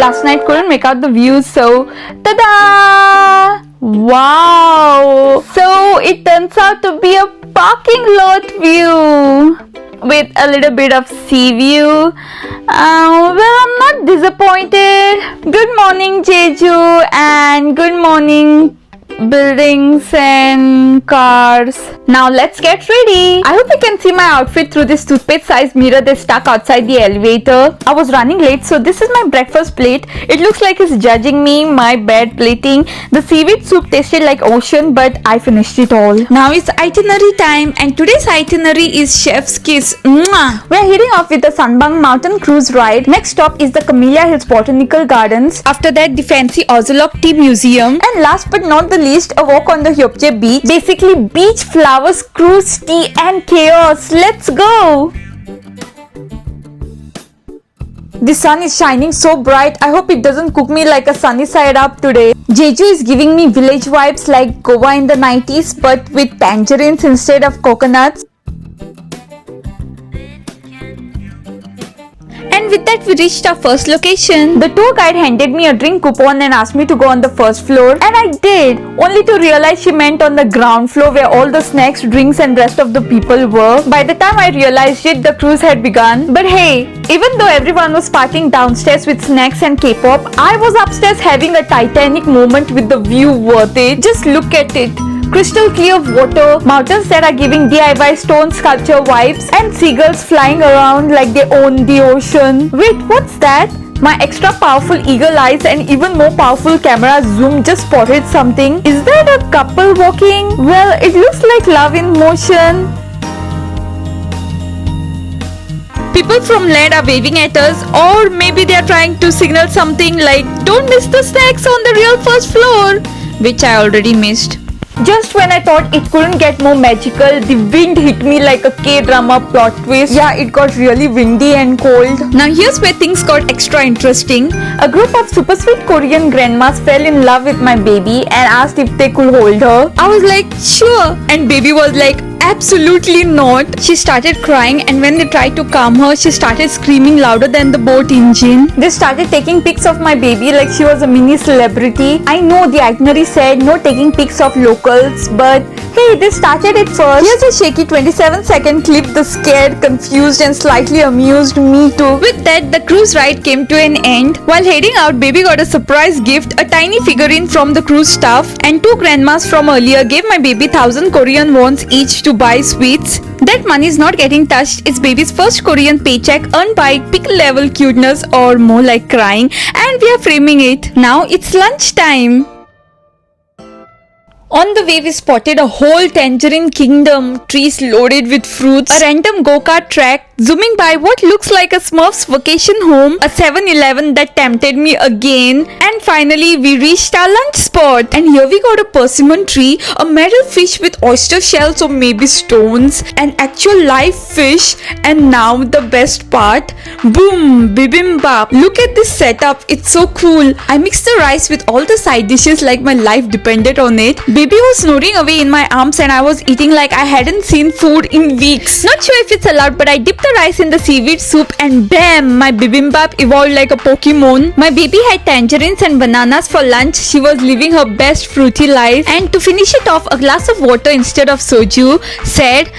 Last night couldn't make out the views, so ta-da! Wow! So it turns out to be a parking lot view with a little bit of sea view. Well, I'm not disappointed. Good morning, Jeju, and good morning, buildings and cars. Now let's get ready. I hope you can see my outfit through this toothpaste sized mirror they stuck outside the elevator. I was running late, so this is my breakfast plate. It looks like it's judging me. My bad plating. The seaweed soup tasted like ocean, but I finished it all. Now it's itinerary time, and today's itinerary is Chef's Kiss. Mwah! We're heading off with the Sunbang Mountain Cruise ride. Next stop is the Camellia Hills Botanical Gardens. After that, the fancy Ozolok Tea Museum. And last but not the least, a walk on the Hyopje beach. Basically, beach, flowers, cruise, tea and chaos. Let's go! The sun is shining so bright. I hope it doesn't cook me like a sunny side up today. Jeju is giving me village vibes like Goa in the 90s, but with tangerines instead of coconuts. And with that, we reached our first location. The tour guide handed me a drink coupon and asked me to go on the first floor. And I did, only to realize she meant on the ground floor where all the snacks, drinks and rest of the people were. By the time I realized it, the cruise had begun. But hey, even though everyone was partying downstairs with snacks and K-pop, I was upstairs having a Titanic moment with the view worth it. Just look at it. Crystal clear water, mountains that are giving DIY stone sculpture vibes, and seagulls flying around like they own the ocean. Wait, what's that? My extra powerful eagle eyes and even more powerful camera zoom just spotted something. Is that a couple walking? Well, it looks like love in motion. People from land are waving at us, or maybe they are trying to signal something like, don't miss the snacks on the real first floor, which I already missed. Just when I thought it couldn't get more magical, the wind hit me like a K-drama plot twist. Yeah, it got really windy and cold. Now here's where things got extra interesting. A group of super sweet Korean grandmas fell in love with my baby and asked if they could hold her. I was like, sure. And baby was like, absolutely not. She started crying, and when they tried to calm her, she started screaming louder than the boat engine. They started taking pics of my baby like she was a mini celebrity. I know the itinerary said no taking pics of locals, but hey, they started it first. Here's a shaky 27-second clip. The scared, confused and slightly amused me too. With that, the cruise ride came to an end. While heading out, baby got a surprise gift, a tiny figurine from the cruise staff, and two grandmas from earlier gave my baby 1,000 Korean wons each to buy sweets. That money is not getting touched. It's baby's first Korean paycheck earned by pick level cuteness, or more like crying, and we are framing it. Now it's lunchtime. On the way, we spotted a whole tangerine kingdom, trees loaded with fruits, a random go-kart track, zooming by what looks like a Smurf's vacation home, a 7-Eleven that tempted me again, and finally we reached our lunch spot. And here we got a persimmon tree, a metal fish with oyster shells or maybe stones, an actual live fish, and now the best part, boom, bibimbap. Look at this setup, it's so cool. I mixed the rice with all the side dishes like my life depended on it. Baby was snoring away in my arms and I was eating like I hadn't seen food in weeks. Not sure if it's allowed, but I dipped the rice in the seaweed soup and bam, my bibimbap evolved like a Pokemon. My baby had tangerines and bananas for lunch. She was living her best fruity life. And to finish it off, a glass of water instead of soju. Said,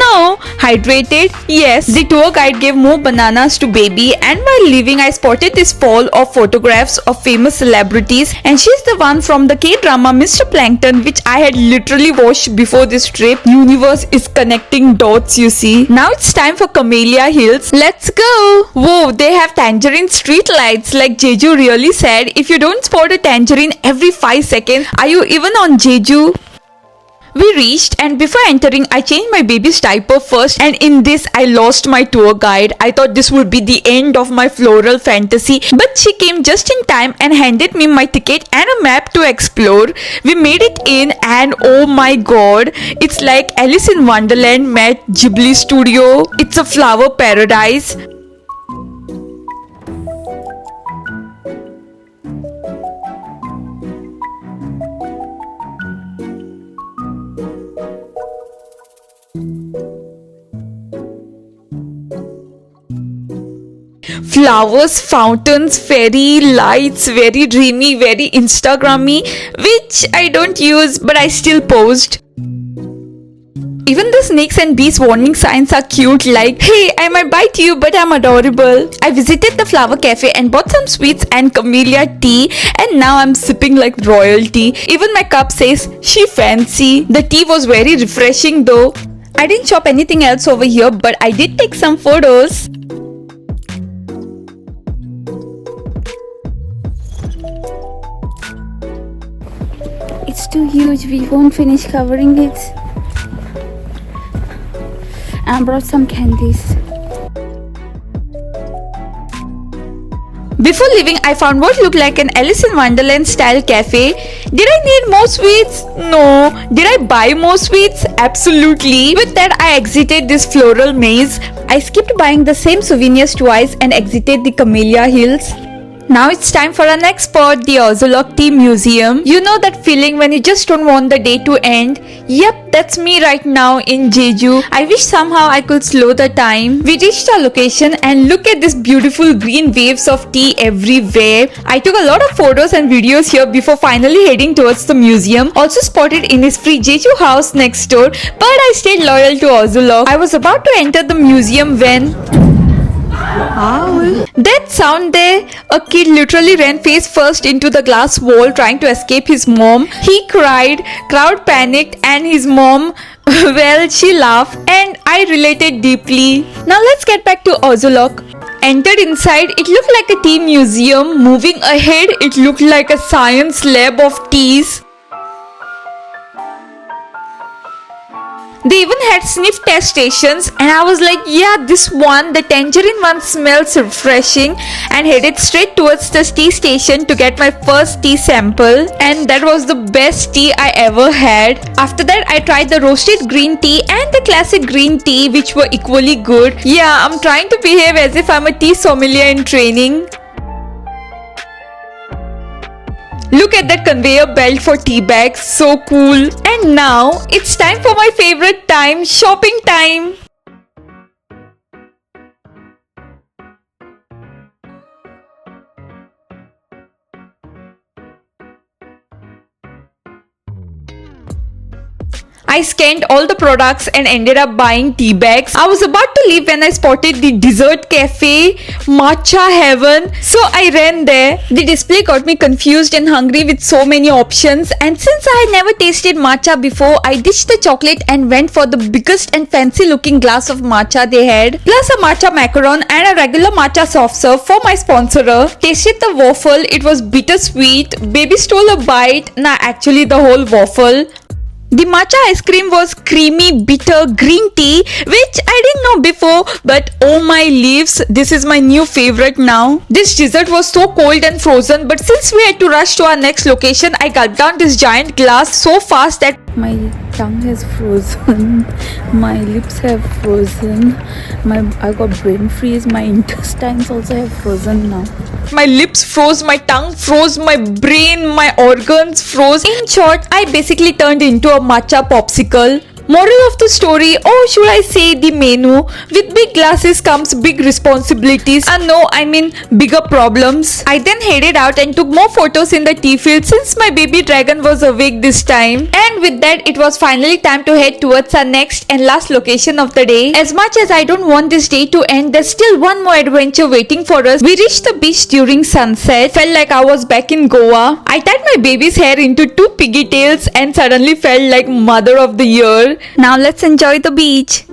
no. Hydrated? Yes. The tour guide gave more bananas to baby, and while leaving I spotted this fall of photographs of famous celebrities, and she's the one from the K-drama Mr. Plankton, which I had literally watched before this trip. Universe is connecting dots, you see. Now it's time for Camellia Hills. Let's go! Whoa, they have tangerine street lights. Like Jeju really said, if you don't spot a tangerine every 5 seconds, are you even on Jeju? We reached, and before entering, I changed my baby's diaper first, and in this, I lost my tour guide. I thought this would be the end of my floral fantasy, but she came just in time and handed me my ticket and a map to explore. We made it in, and oh my god, it's like Alice in Wonderland met Ghibli Studio. It's a flower paradise. flowers, fountains, fairy lights, very dreamy, very Instagrammy, which I don't use but I still post. Even the snakes and bees warning signs are cute, like, hey, I might bite you but I'm adorable. I visited the flower cafe and bought some sweets and camellia tea, and now I'm sipping like royalty. Even my cup says, she fancy. The tea was very refreshing though. I didn't shop anything else over here, but I did take some photos. It's too huge, we won't finish covering it. I brought some candies. Before leaving, I found what looked like an Alice in Wonderland style cafe. Did I need more sweets? No. Did I buy more sweets? Absolutely. With that, I exited this floral maze. I skipped buying the same souvenirs twice and exited the Camellia Hills. Now it's time for our next spot, the Ozolok Tea Museum. You know that feeling when you just don't want the day to end? Yep, that's me right now in Jeju. I wish somehow I could slow the time. We reached our location and look at this beautiful green waves of tea everywhere. I took a lot of photos and videos here before finally heading towards the museum. Also spotted Innisfree Jeju house next door, but I stayed loyal to Ozolok. I was about to enter the museum when... Owl. That sound there, a kid literally ran face first into the glass wall trying to escape his mom. He cried, crowd panicked, and his mom, well, she laughed, and I related deeply. Now let's get back to Ozolok. Entered inside, it looked like a tea museum. Moving ahead, it looked like a science lab of teas. They even had sniff test stations, and I was like, yeah, this one, the tangerine one, smells refreshing, and headed straight towards the tea station to get my first tea sample, and that was the best tea I ever had. After that, I tried the roasted green tea and the classic green tea, which were equally good. Yeah, I'm trying to behave as if I'm a tea sommelier in training. Look at that conveyor belt for tea bags, so cool. And now, it's time for my favorite time, shopping time. I scanned all the products and ended up buying tea bags. I was about to leave when I spotted the dessert cafe, Matcha Heaven. So I ran there. The display got me confused and hungry with so many options. And since I had never tasted matcha before, I ditched the chocolate and went for the biggest and fancy looking glass of matcha they had. Plus a matcha macaron and a regular matcha soft serve for my sponsorer. Tasted the waffle. It was bittersweet. Baby stole a bite. Nah, actually the whole waffle. The matcha ice cream was creamy, bitter green tea, which I didn't know before, but oh my leaves, this is my new favorite now. This dessert was so cold and frozen, but since we had to rush to our next location, I gulped down this giant glass so fast that My tongue has frozen, my lips have frozen, I got brain freeze, my intestines also have frozen now. my lips froze, my tongue froze, my brain, my organs froze. In short, I basically turned into a matcha popsicle. Moral of the story, or should I say the menu, with big glasses comes big responsibilities, and no, I mean bigger problems. I then headed out and took more photos in the tea field since my baby dragon was awake this time. And with that, it was finally time to head towards our next and last location of the day. As much as I don't want this day to end, there's still one more adventure waiting for us. We reached the beach during sunset. Felt like I was back in Goa. I tied my baby's hair into two pigtails and suddenly felt like mother of the year. Now let's enjoy the beach.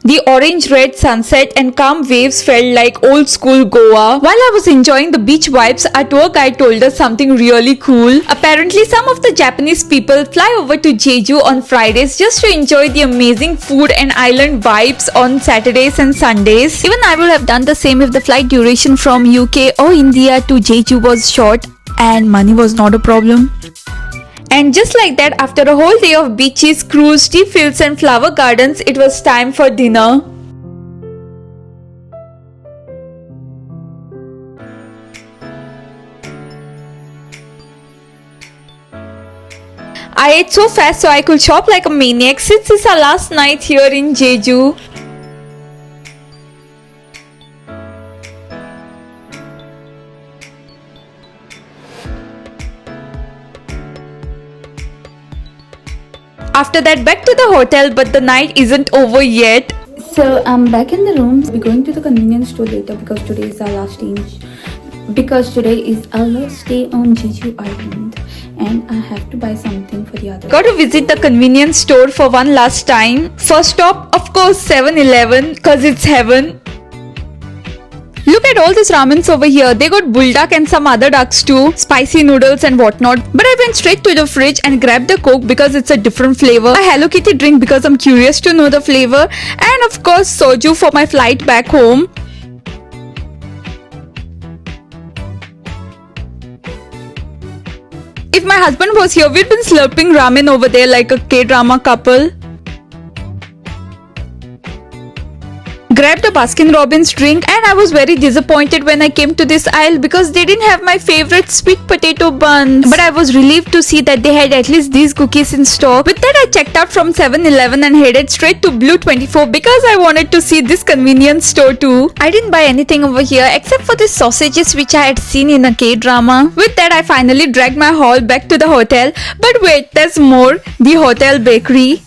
The orange-red sunset and calm waves felt like old school Goa. While I was enjoying the beach vibes, our tour guide told us something really cool. Apparently, some of the Japanese people fly over to Jeju on Fridays just to enjoy the amazing food and island vibes on Saturdays and Sundays. Even I would have done the same if the flight duration from UK or India to Jeju was short and money was not a problem. And just like that, after a whole day of beaches, cruise, tea fields and flower gardens, it was time for dinner. I ate so fast so I could shop like a maniac since it's our last night here in Jeju. After that, back to the hotel, but the night isn't over yet. So I'm back in the room. We're going to the convenience store later because today is our last day. Because today is our last day on Jeju Island, and I have to buy something for the other. Got to visit the convenience store for one last time. First stop, of course, 7-Eleven, cause it's heaven. Look at all these ramens over here. They got buldak and some other ducks too, spicy noodles and whatnot. But I went straight to the fridge and grabbed the Coke because it's a different flavor. A Hello Kitty drink because I'm curious to know the flavor. And of course soju for my flight back home. If my husband was here, we'd been slurping ramen over there like a K-drama couple. Grabbed a Baskin Robbins drink, and I was very disappointed when I came to this aisle because they didn't have my favorite sweet potato buns. But I was relieved to see that they had at least these cookies in stock. With that, I checked out from 7-Eleven and headed straight to Blue 24 because I wanted to see this convenience store too. I didn't buy anything over here except for the sausages which I had seen in a K-drama. With that, I finally dragged my haul back to the hotel. But wait, there's more. The hotel bakery.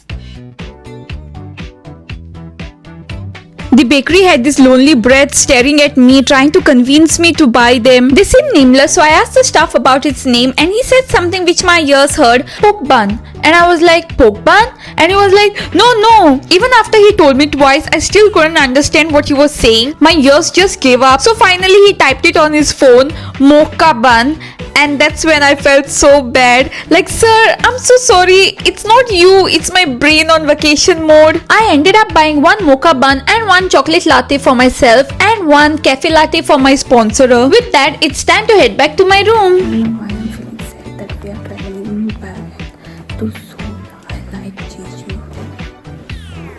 The bakery had this lonely bread staring at me, trying to convince me to buy them. They seemed nameless, so I asked the staff about its name, and he said something which my ears heard, poke bun. And I was like, poke bun? And he was like, no. Even after he told me twice, I still couldn't understand what he was saying. My ears just gave up. So finally he typed it on his phone, mocha bun. And that's when I felt so bad. Like, sir, I'm so sorry. It's not you. It's my brain on vacation mode. I ended up buying one mocha bun and one chocolate latte for myself and one cafe latte for my sponsorer. With that, it's time to head back to my room. I don't know why I'm feeling sad that we are traveling back to Seoul. I like Jeju.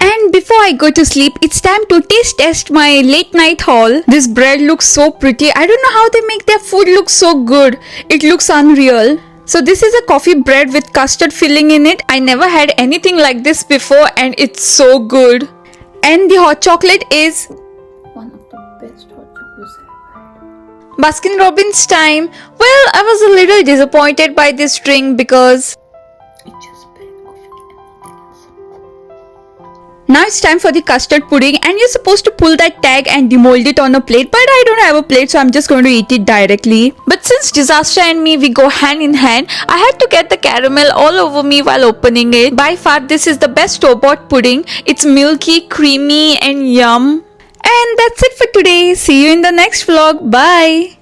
And before I go to sleep, it's time to taste test my late night haul. This bread looks so pretty. I don't know how they make their food look so good. It looks unreal. So this is a coffee bread with custard filling in it. I never had anything like this before and it's so good. And the hot chocolate is One of the best hot chocolates I've had. Baskin Robbins time. Well, I was a little disappointed by this drink because It's just plain coffee and nothing else. now it's time for the custard pudding, and you're supposed to pull that tag and demold it on a plate, but I don't have a plate, so I'm just going to eat it directly. But since Disaster and me, we go hand in hand, I had to get the caramel all over me while opening it. By far, this is the best store-bought pudding. It's milky, creamy and yum. And that's it for today. See you in the next vlog. Bye.